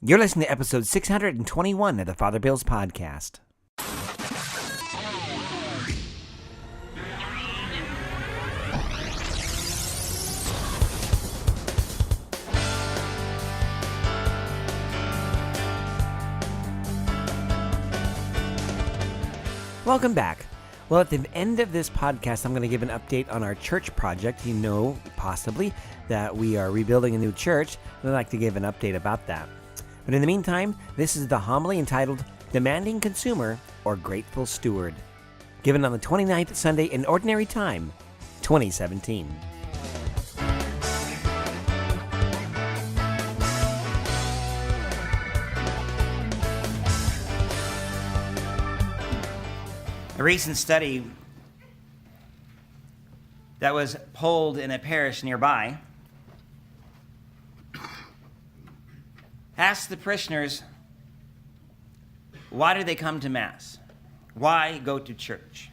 You're listening to episode 621 of the Father Bills Podcast. Welcome back. Well, at the end of this podcast, I'm going to give an update on our church project. You know, possibly, that we are rebuilding a new church, and I'd like to give an update about that. But in the meantime, this is the homily entitled Demanding Consumer or Grateful Steward, given on the 29th Sunday in Ordinary Time, 2017. A recent study that was polled in a parish nearby asked the parishioners, why do they come to Mass? Why go to church?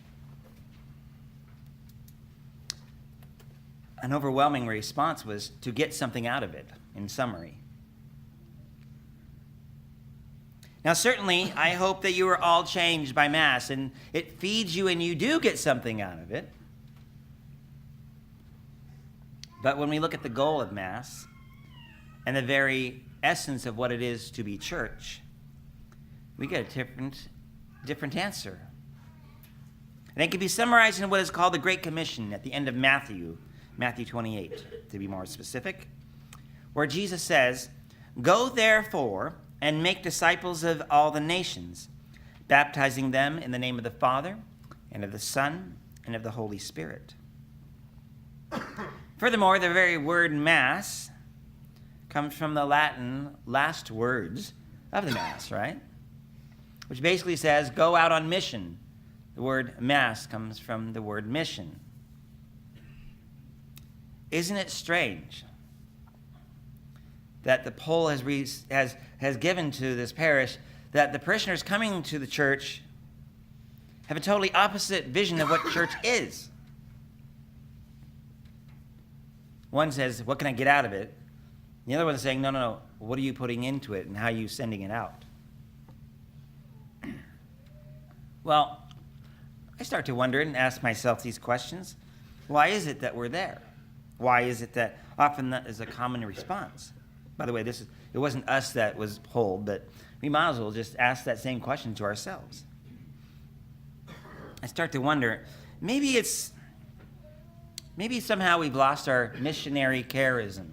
An overwhelming response was to get something out of it, in summary. Now, certainly, I hope that you are all changed by Mass, and it feeds you and you do get something out of it. But when we look at the goal of Mass and the very essence of what it is to be church, we get a different answer. And it can be summarized in what is called the Great Commission at the end of Matthew 28, to be more specific, where Jesus says, "Go therefore and make disciples of all the nations, baptizing them in the name of the Father, and of the Son, and of the Holy Spirit." Furthermore, the very word Mass comes from the Latin last words of the Mass, right? Which basically says, go out on mission. The word Mass comes from the word mission. Isn't it strange that the poll has given to this parish that the parishioners coming to the church have a totally opposite vision of what church is? One says, what can I get out of it? The other one is saying, no, what are you putting into it and how are you sending it out? Well, I start to wonder and ask myself these questions. Why is it that we're there? Why is it that often that is a common response? By the way, it wasn't us that was polled, but we might as well just ask that same question to ourselves. I start to wonder, maybe somehow we've lost our missionary charism.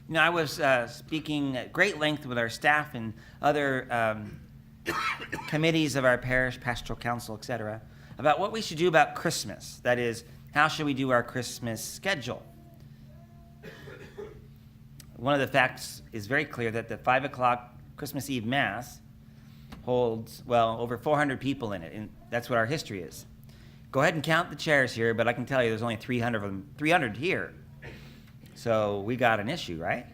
You know, I was speaking at great length with our staff and other committees of our parish, pastoral council, etc., about what we should do about Christmas. That is, how should we do our Christmas schedule? One of the facts is very clear that the 5 o'clock Christmas Eve Mass holds, over 400 people in it, and that's what our history is. Go ahead and count the chairs here, but I can tell you there's only 300 here. So we got an issue, right?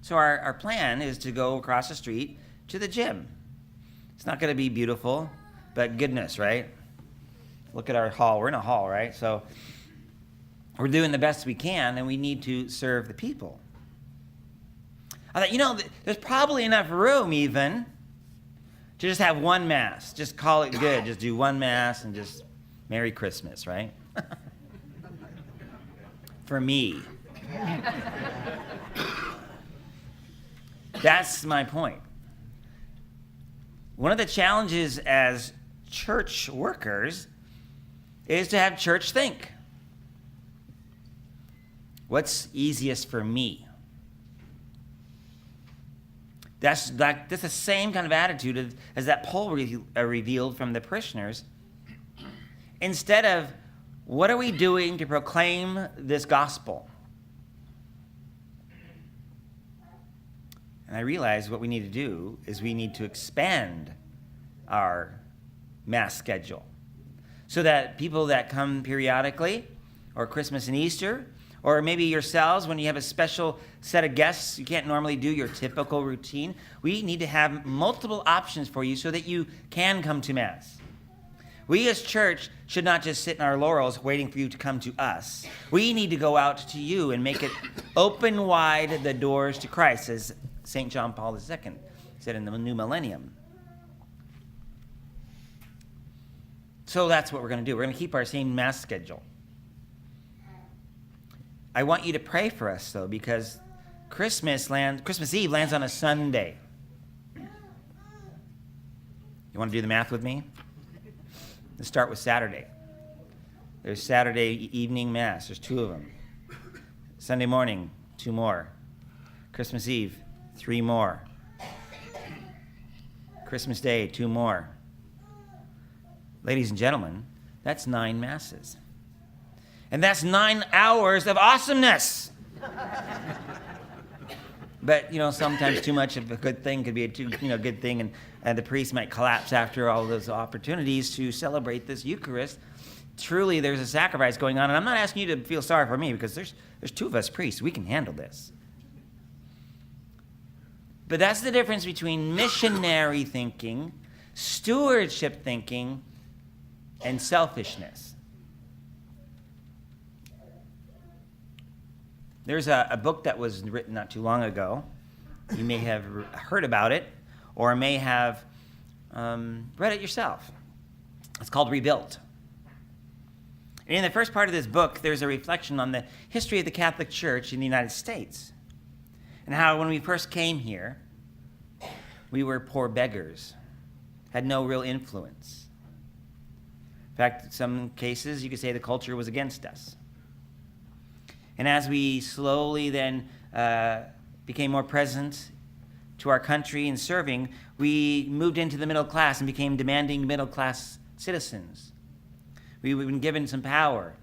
So our plan is to go across the street to the gym. It's not going to be beautiful, but goodness, right? Look at our hall. We're in a hall, right? So we're doing the best we can, and we need to serve the people. I thought, there's probably enough room even to just have one Mass. Just call it good. Just do one Mass and just Merry Christmas, right? For me. That's my point. One of the challenges as church workers is to have church think. What's easiest for me? That's the same kind of attitude as that poll revealed from the parishioners. Instead of, what are we doing to proclaim this gospel? And I realized what we need to do is we need to expand our Mass schedule so that people that come periodically, or Christmas and Easter, or maybe yourselves when you have a special set of guests, you can't normally do your typical routine. We need to have multiple options for you so that you can come to Mass. We as church should not just sit in our laurels waiting for you to come to us. We need to go out to you and make it open wide the doors to Christ, as St. John Paul II said in the new millennium. So that's what we're going to do. We're going to keep our same Mass schedule. I want you to pray for us, though, because Christmas Eve lands on a Sunday. You want to do the math with me? Let's start with Saturday. There's Saturday evening Mass. There's 2 of them. Sunday morning, 2 more. Christmas Eve, 3 more. Christmas Day, 2 more. Ladies and gentlemen, that's 9 Masses. And that's 9 hours of awesomeness. But, sometimes too much of a good thing could be a good thing, and the priest might collapse after all those opportunities to celebrate this Eucharist. Truly, there's a sacrifice going on, and I'm not asking you to feel sorry for me, because there's 2 of us priests. We can handle this. But that's the difference between missionary thinking, stewardship thinking, and selfishness. There's a book that was written not too long ago. You may have heard about it or may have read it yourself. It's called Rebuilt. And in the first part of this book, there's a reflection on the history of the Catholic Church in the United States and how when we first came here, we were poor beggars, had no real influence. In fact, in some cases, you could say the culture was against us. And as we slowly then became more present to our country and serving, we moved into the middle class and became demanding middle class citizens. We've been given some power.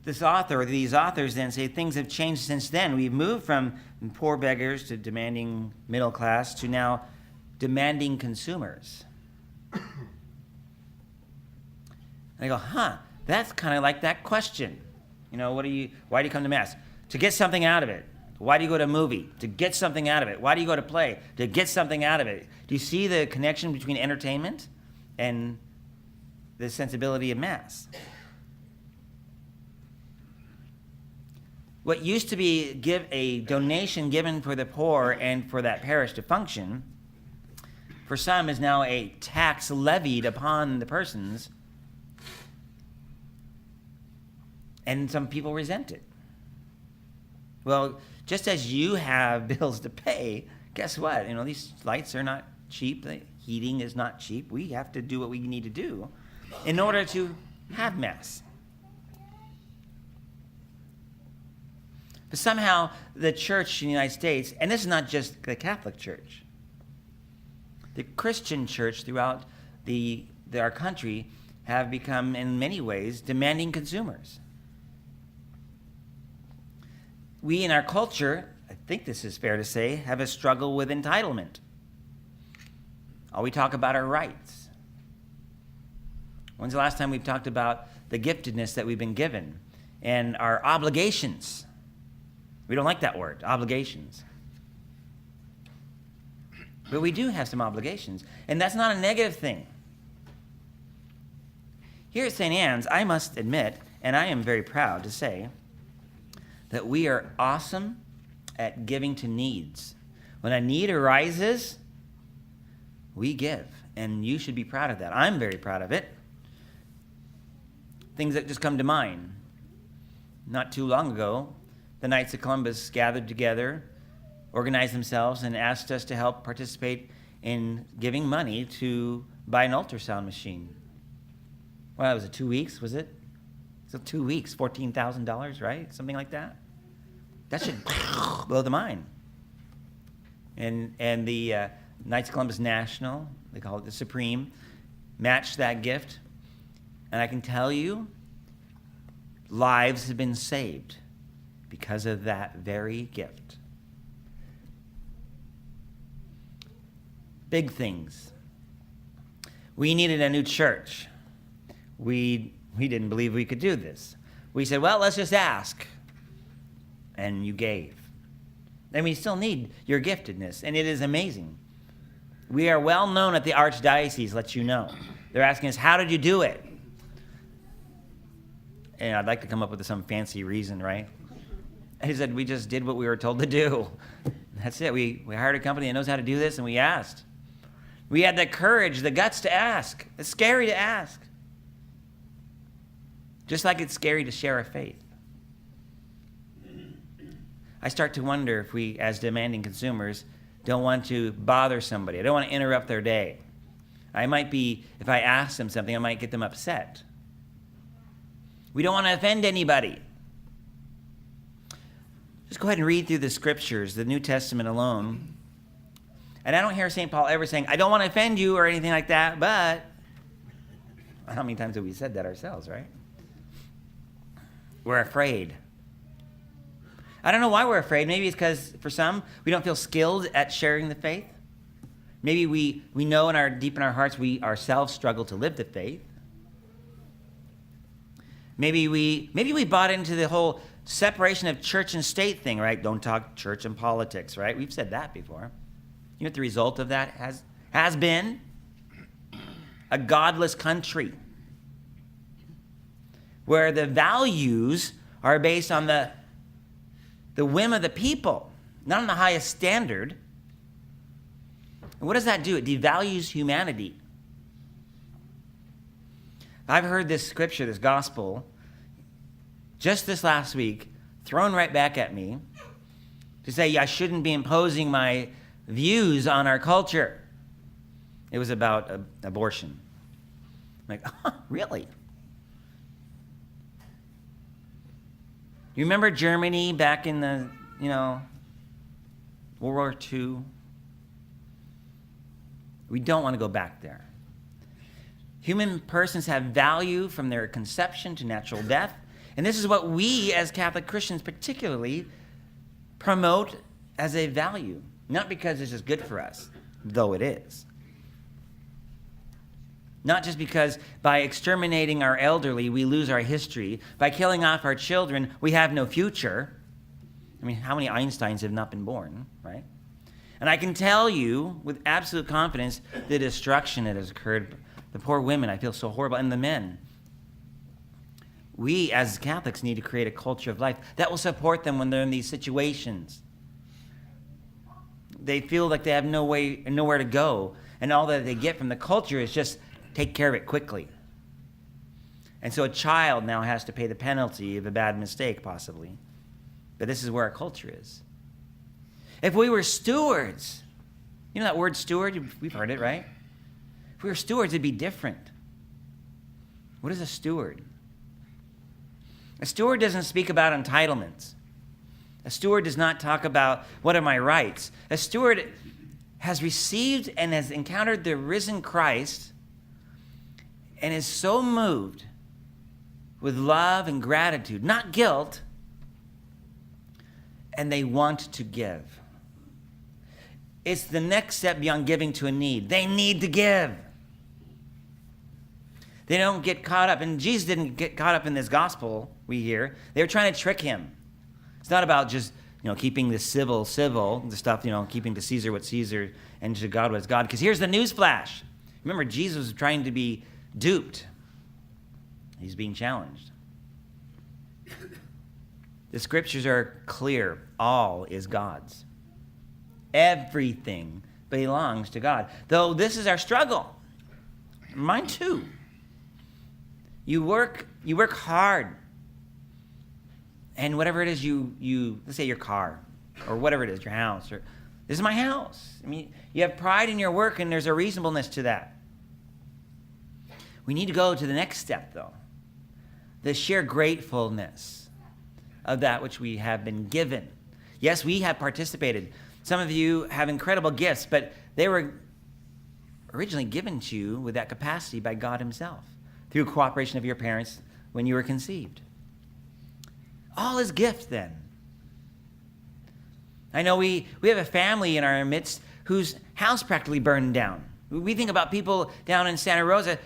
These authors then say things have changed since then. We've moved from poor beggars to demanding middle class to now demanding consumers. And I go, that's kind of like that question. Why do you come to Mass? To get something out of it. Why do you go to a movie? To get something out of it. Why do you go to play? To get something out of it. Do you see the connection between entertainment and the sensibility of Mass? What used to be a donation given for the poor and for that parish to function, for some is now a tax levied upon the persons, and some people resent it. Well, just as you have bills to pay, guess what? These lights are not cheap. The heating is not cheap. We have to do what we need to do in order to have Mass. But somehow the church in the United States, and this is not just the Catholic Church, the Christian church throughout our country have become, in many ways, demanding consumers. We in our culture, I think this is fair to say, have a struggle with entitlement. We talk about our rights. When's the last time we've talked about the giftedness that we've been given and our obligations? We don't like that word, obligations. But we do have some obligations, and that's not a negative thing. Here at St. Anne's, I must admit, and I am very proud to say, that we are awesome at giving to needs. When a need arises, we give, and you should be proud of that. I'm very proud of it. Things that just come to mind. Not too long ago, the Knights of Columbus gathered together, organized themselves, and asked us to help participate in giving money to buy an ultrasound machine. Well, was it 2 weeks, was it? So 2 weeks, $14,000, right? Something like that. That should blow the mind. And the Knights of Columbus National, they call it the Supreme, matched that gift. And I can tell you, lives have been saved because of that very gift. Big things. We needed a new church. We didn't believe we could do this. We said, well, let's just ask. And you gave. And we still need your giftedness, and it is amazing. We are well known at the archdiocese, let you know. They're asking us, how did you do it? And I'd like to come up with some fancy reason, right? He said, we just did what we were told to do. That's it. We hired a company that knows how to do this, and we asked. We had the courage, the guts to ask. It's scary to ask. Just like it's scary to share our faith. I start to wonder if we, as demanding consumers, don't want to bother somebody. I don't want to interrupt their day. If I ask them something, I might get them upset. We don't want to offend anybody. Just go ahead and read through the scriptures, the New Testament alone. And I don't hear St. Paul ever saying, I don't want to offend you or anything like that, but how many times have we said that ourselves, right? We're afraid. I don't know why we're afraid. Maybe it's because for some, we don't feel skilled at sharing the faith. Maybe we know deep in our hearts we ourselves struggle to live the faith. Maybe we bought into the whole separation of church and state thing, right? Don't talk church and politics, right? We've said that before. You know what the result of that has been? A godless country where the values are based on the whim of the people, not on the highest standard. And what does that do? It devalues humanity. I've heard this scripture, this gospel, just this last week, thrown right back at me to say I shouldn't be imposing my views on our culture. It was about abortion. I'm like, oh, really? You remember Germany back in the, World War II? We don't want to go back there. Human persons have value from their conception to natural death. And this is what we as Catholic Christians particularly promote as a value. Not because this is good for us, though it is. Not just because by exterminating our elderly, we lose our history. By killing off our children, we have no future. I mean, how many Einsteins have not been born, right? And I can tell you with absolute confidence the destruction that has occurred. The poor women, I feel so horrible, and the men. We, as Catholics, need to create a culture of life that will support them when they're in these situations. They feel like they have nowhere to go, and all that they get from the culture is just take care of it quickly. And so a child now has to pay the penalty of a bad mistake, possibly. But this is where our culture is. If we were stewards, you know that word steward? We've heard it, right? If we were stewards, it'd be different. What is a steward? A steward doesn't speak about entitlements. A steward does not talk about what are my rights. A steward has received and has encountered the risen Christ and is so moved with love and gratitude, not guilt, and they want to give. It's the next step beyond giving to a need. They need to give. They don't get caught up, and Jesus didn't get caught up in this gospel we hear. They were trying to trick him. It's not about just, keeping the civil, the stuff, keeping to Caesar what Caesar and to God what's God. Because here's the news flash. Remember, Jesus was trying to be duped. He's being challenged. The scriptures are clear. All is God's. Everything belongs to God. Though this is our struggle. Mine too. You work hard. And whatever it is you let's say your car or whatever it is, your house, or this is my house. I mean, you have pride in your work and there's a reasonableness to that. We need to go to the next step though. The sheer gratefulness of that which we have been given. Yes, we have participated. Some of you have incredible gifts, but they were originally given to you with that capacity by God himself through cooperation of your parents when you were conceived. All is gift then. I know we have a family in our midst whose house practically burned down. We think about people down in Santa Rosa,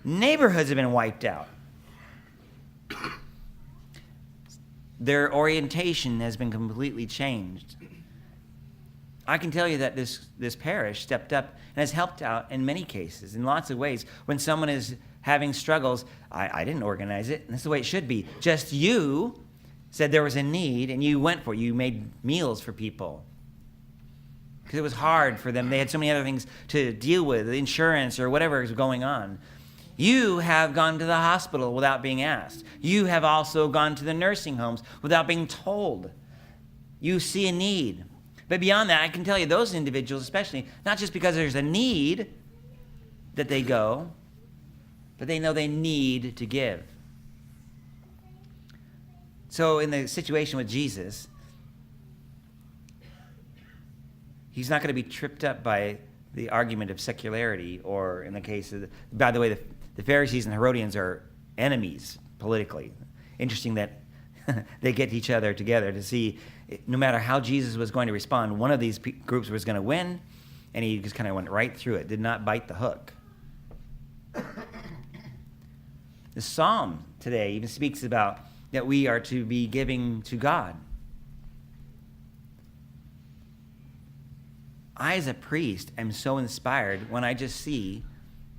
neighborhoods have been wiped out. Their orientation has been completely changed. I can tell you that this parish stepped up and has helped out in many cases, in lots of ways. When someone is having struggles, I didn't organize it, and this is the way it should be. Just you said there was a need, and you went for it. You made meals for people. Because it was hard for them. They had so many other things to deal with, insurance or whatever is going on. You have gone to the hospital without being asked. You have also gone to the nursing homes without being told. You see a need. But beyond that, I can tell you those individuals, especially, not just because there's a need that they go, but they know they need to give. So in the situation with Jesus, he's not going to be tripped up by the argument of secularity, or in the case of, by the way, the Pharisees and Herodians are enemies politically. Interesting that they get each other together to see, no matter how Jesus was going to respond, one of these groups was going to win, and he just kind of went right through it, did not bite the hook. The psalm today even speaks about that we are to be giving to God. I, as a priest, am so inspired when I just see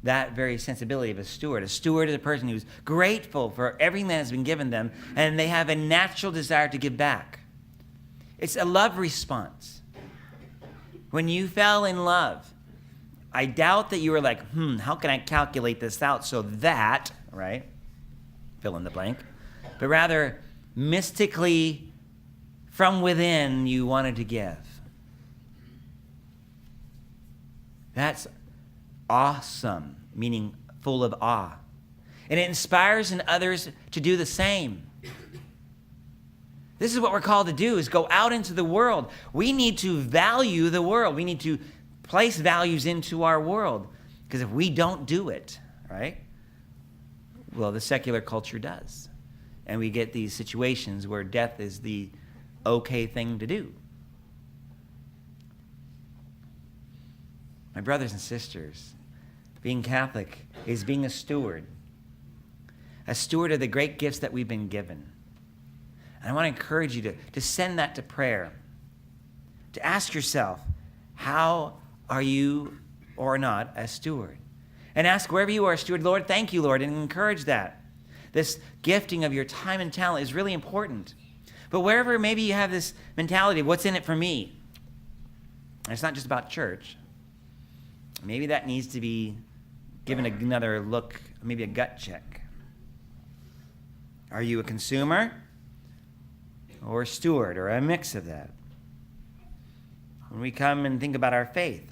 that very sensibility of a steward. A steward is a person who's grateful for everything that has been given them, and they have a natural desire to give back. It's a love response. When you fell in love, I doubt that you were like, how can I calculate this out so that, right? Fill in the blank. But rather, mystically, from within, you wanted to give. That's awesome, meaning full of awe. And it inspires in others to do the same. This is what we're called to do, is go out into the world. We need to value the world. We need to place values into our world. Because if we don't do it, right, well, the secular culture does. And we get these situations where death is the okay thing to do. My brothers and sisters, being Catholic is being a steward of the great gifts that we've been given. And I want to encourage you to send that to prayer, to ask yourself, how are you or not a steward? And ask wherever you are a steward, Lord, thank you, Lord, and encourage that. This gifting of your time and talent is really important. But wherever maybe you have this mentality, what's in it for me? And it's not just about church. Maybe that needs to be given another look, maybe a gut check. Are you a consumer or a steward, or a mix of that? When we come and think about our faith,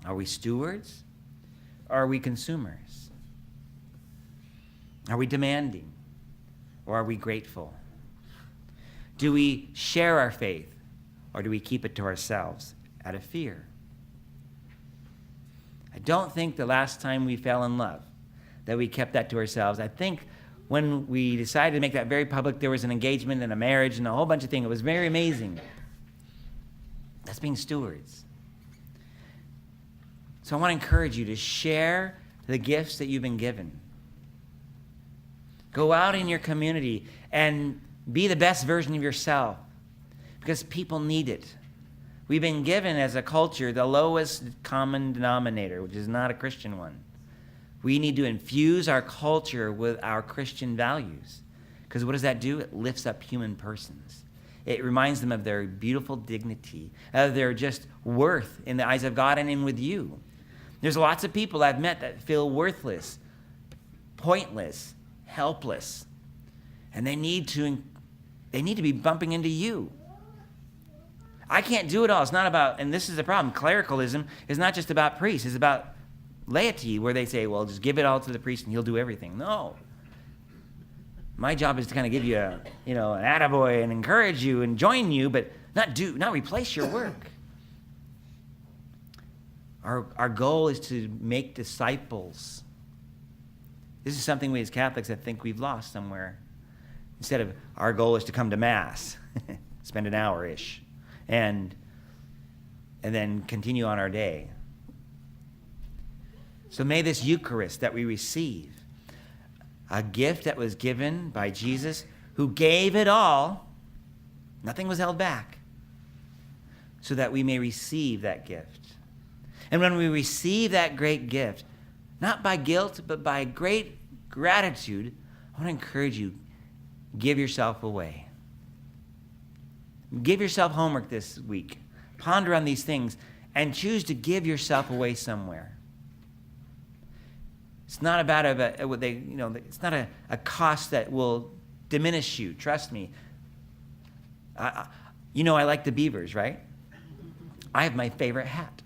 are we stewards or are we consumers? Are we demanding or are we grateful? Do we share our faith or do we keep it to ourselves out of fear? I don't think the last time we fell in love that we kept that to ourselves. I think when we decided to make that very public, there was an engagement and a marriage and a whole bunch of things. It was very amazing. That's being stewards. So I want to encourage you to share the gifts that you've been given. Go out in your community and be the best version of yourself, because people need it. We've been given as a culture the lowest common denominator, which is not a Christian one. We need to infuse our culture with our Christian values. Because what does that do? It lifts up human persons. It reminds them of their beautiful dignity, of their just worth in the eyes of God and in with you. There's lots of people I've met that feel worthless, pointless, helpless. And they need to be bumping into you. I can't do it all. It's not about, and this is the problem, clericalism is not just about priests. It's about laity, where they say, well, just give it all to the priest and he'll do everything. No. My job is to kind of give you an attaboy and encourage you and join you, but not replace your work. Our goal is to make disciples. This is something we as Catholics, I think we've lost somewhere. Instead of our goal is to come to Mass, spend an hour-ish, and then continue on our day. So may this Eucharist that we receive, a gift that was given by Jesus, who gave it all, nothing was held back, so that we may receive that gift. And when we receive that great gift, not by guilt, but by great gratitude, I want to encourage you, give yourself away. Give yourself homework this week. Ponder on these things and choose to give yourself away somewhere. It's not about it's not a cost that will diminish you. Trust me. I like the Beavers, right? I have my favorite hat.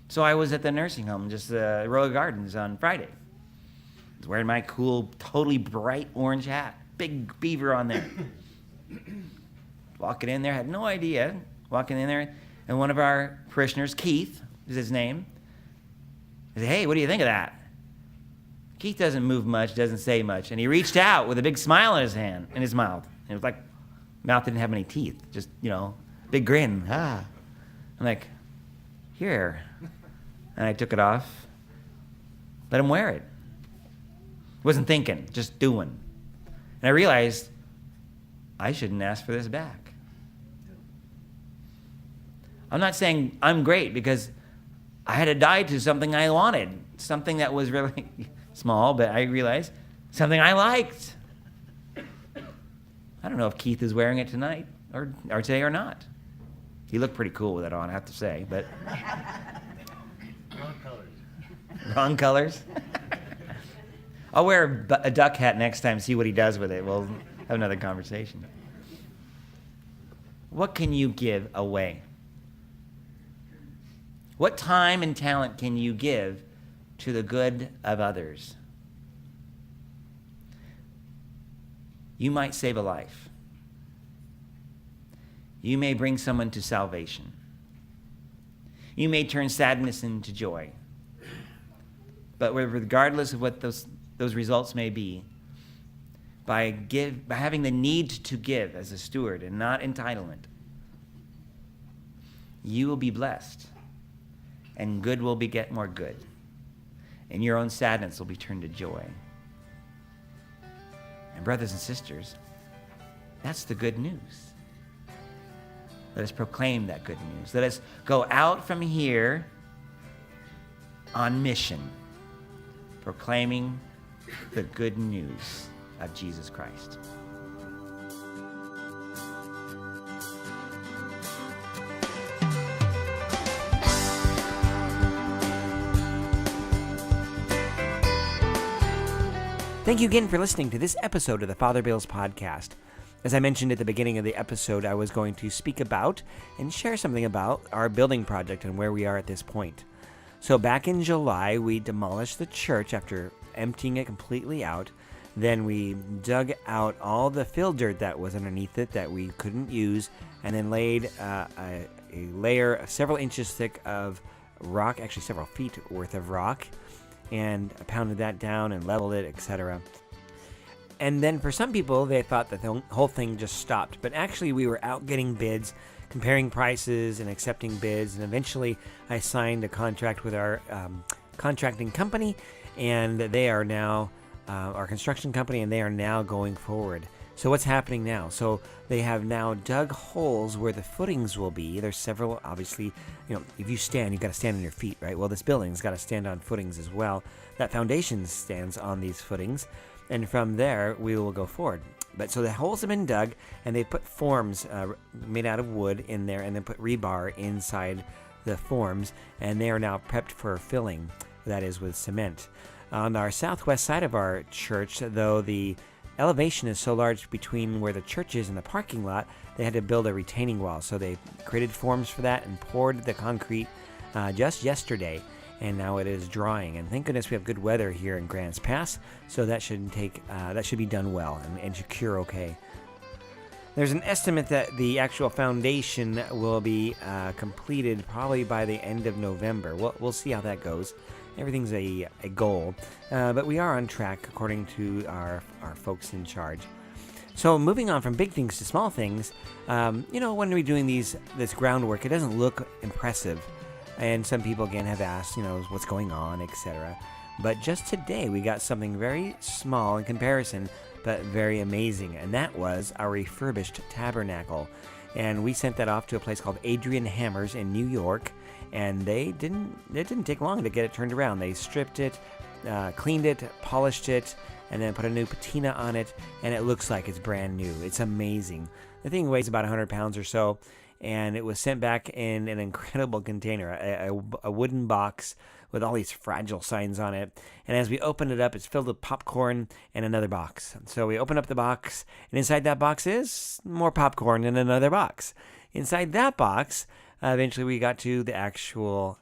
So I was at the nursing home, just Royal Gardens on Friday. I was wearing my cool, totally bright orange hat. Big beaver on there. Walking in there, had no idea. Walking in there, and one of our parishioners, Keith is his name, I said, "Hey, what do you think of that?" Keith doesn't move much, doesn't say much, and he reached out with a big smile in his mouth. And it was like, mouth didn't have any teeth, just, big grin. I'm like, here. And I took it off, let him wear it. Wasn't thinking, just doing. And I realized I shouldn't ask for this back. I'm not saying I'm great, because I had to die to something I wanted, something that was really small, but I realized something I liked. I don't know if Keith is wearing it tonight or today or not. He looked pretty cool with it on, I have to say, but Wrong colors. Wrong colors? I'll wear a duck hat next time, see what he does with it. We'll have another conversation. What can you give away? What time and talent can you give to the good of others? You might save a life. You may bring someone to salvation. You may turn sadness into joy. But regardless of what those results may be, by having the need to give as a steward and not entitlement, you will be blessed. And good will beget more good. And your own sadness will be turned to joy. And brothers and sisters, that's the good news. Let us proclaim that good news. Let us go out from here on mission, proclaiming the good news of Jesus Christ. Thank you again for listening to this episode of the Father Bills Podcast. As I mentioned at the beginning of the episode, I was going to speak about and share something about our building project and where we are at this point. So back in July, we demolished the church after emptying it completely out. Then we dug out all the fill dirt that was underneath it that we couldn't use, and then laid a layer several inches thick of rock, actually several feet worth of rock, and pounded that down and leveled it, etc. And then for some people, they thought that the whole thing just stopped. But actually, we were out getting bids, comparing prices and accepting bids. And eventually, I signed a contract with our contracting company, and they are now our construction company, and they are now going forward. So what's happening now? So they have now dug holes where the footings will be. There's several, obviously, if you stand, you've got to stand on your feet, right? Well, this building's got to stand on footings as well. That foundation stands on these footings, and from there, we will go forward. But so the holes have been dug, and they put forms made out of wood in there, and then put rebar inside the forms, and they are now prepped for filling, that is with cement. On our southwest side of our church, though, the elevation is so large between where the church is and the parking lot, they had to build a retaining wall. So they created forms for that and poured the concrete just yesterday, and now it is drying. And thank goodness we have good weather here in Grants Pass, so that should be done well and should cure okay. There's an estimate that the actual foundation will be completed probably by the end of November. We'll see how that goes. Everything's a goal, but we are on track according to our folks in charge. So moving on from big things to small things, when we're doing this groundwork, it doesn't look impressive. And some people, again, have asked, what's going on, etc. But just today, we got something very small in comparison, but very amazing. And that was our refurbished tabernacle. And we sent that off to a place called Adrian Hammers in New York, and it didn't take long to get it turned around. They stripped it, cleaned it, polished it, and then put a new patina on it, and it looks like it's brand new. It's amazing. The thing weighs about 100 pounds or so, and it was sent back in an incredible container, a wooden box with all these fragile signs on it. And as we open it up, it's filled with popcorn and another box. So we open up the box, and inside that box is more popcorn and another box. Inside that box, eventually we got to the actual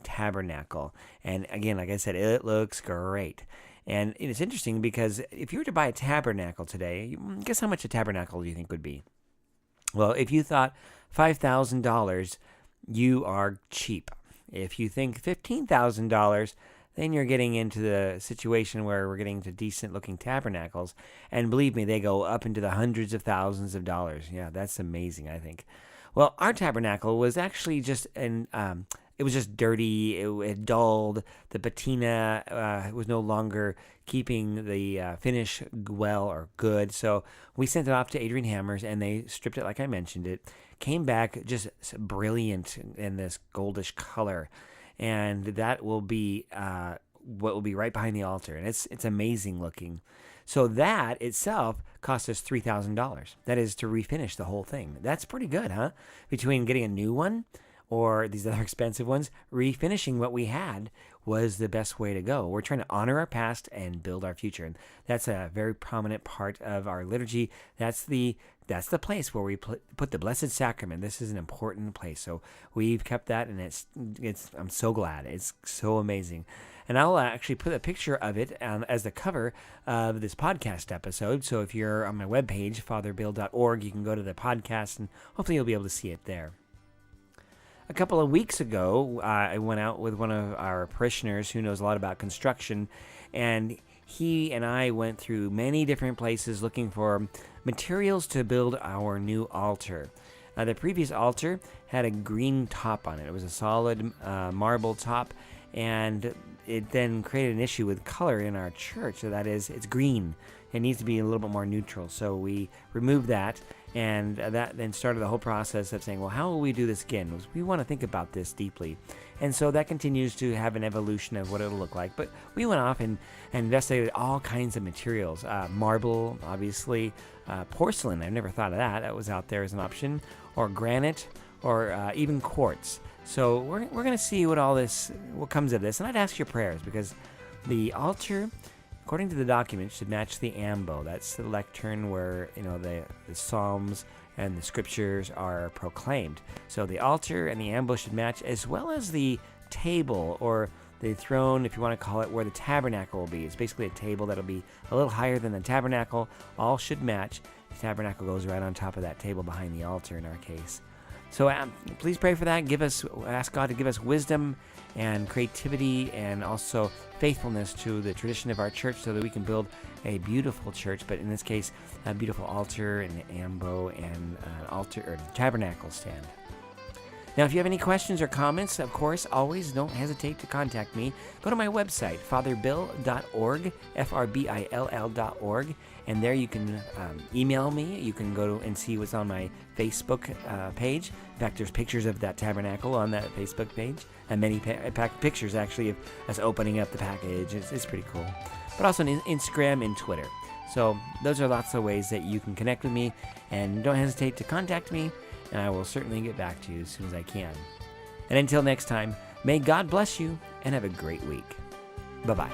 tabernacle. And again, like I said, it looks great. And it's interesting because if you were to buy a tabernacle today, guess how much a tabernacle do you think would be? Well, if you thought $5,000, you are cheap. If you think $15,000, then you're getting into the situation where we're getting to decent-looking tabernacles. And believe me, they go up into the hundreds of thousands of dollars. Yeah, that's amazing, I think. Well, our tabernacle was actually just it was just dirty. It had dulled. The patina was no longer keeping the finish well or good. So we sent it off to Adrian Hammers, and they stripped it like I mentioned it. Came back just brilliant in this goldish color. And that will be what will be right behind the altar. And it's amazing looking. So that itself cost us $3,000. That is to refinish the whole thing. That's pretty good, huh? Between getting a new one or these other expensive ones, refinishing what we had was the best way to go. We're trying to honor our past and build our future. And that's a very prominent part of our liturgy. That's the place where we put the Blessed Sacrament. This is an important place. So we've kept that, and it's I'm so glad. It's so amazing. And I'll actually put a picture of it as the cover of this podcast episode. So if you're on my webpage, fatherbill.org, you can go to the podcast, and hopefully you'll be able to see it there. A couple of weeks ago, I went out with one of our parishioners who knows a lot about construction, and he and I went through many different places looking for materials to build our new altar. The previous altar had a green top on it. It was a solid marble top, and it then created an issue with color in our church. So that is, it's green. It needs to be a little bit more neutral. So we removed that, and that then started the whole process of saying, well, how will we do this again? We want to think about this deeply. And so that continues to have an evolution of what it'll look like. But we went off and investigated all kinds of materials. Marble, obviously. Porcelain, I've never thought of that. That was out there as an option. Or granite, or even quartz. So we're going to see what comes of this. And I'd ask your prayers, because the altar, according to the document, should match the ambo. That's the lectern where the Psalms and the Scriptures are proclaimed. So the altar and the ambo should match, as well as the table or the throne, if you want to call it, where the tabernacle will be. It's basically a table that'll be a little higher than the tabernacle. All should match. The tabernacle goes right on top of that table behind the altar in our case. So please pray for that. Ask God to give us wisdom and creativity, and also faithfulness to the tradition of our church, so that we can build a beautiful church. But in this case, a beautiful altar and ambo and altar or tabernacle stand. Now, if you have any questions or comments, of course, always don't hesitate to contact me. Go to my website, fatherbill.org, FRBILL.org, and there you can email me. You can go and see what's on my Facebook page. In fact, there's pictures of that tabernacle on that Facebook page, and many pictures, actually, of us opening up the package. It's pretty cool. But also on Instagram and Twitter. So those are lots of ways that you can connect with me, and don't hesitate to contact me, and I will certainly get back to you as soon as I can. And until next time, may God bless you, and have a great week. Bye-bye.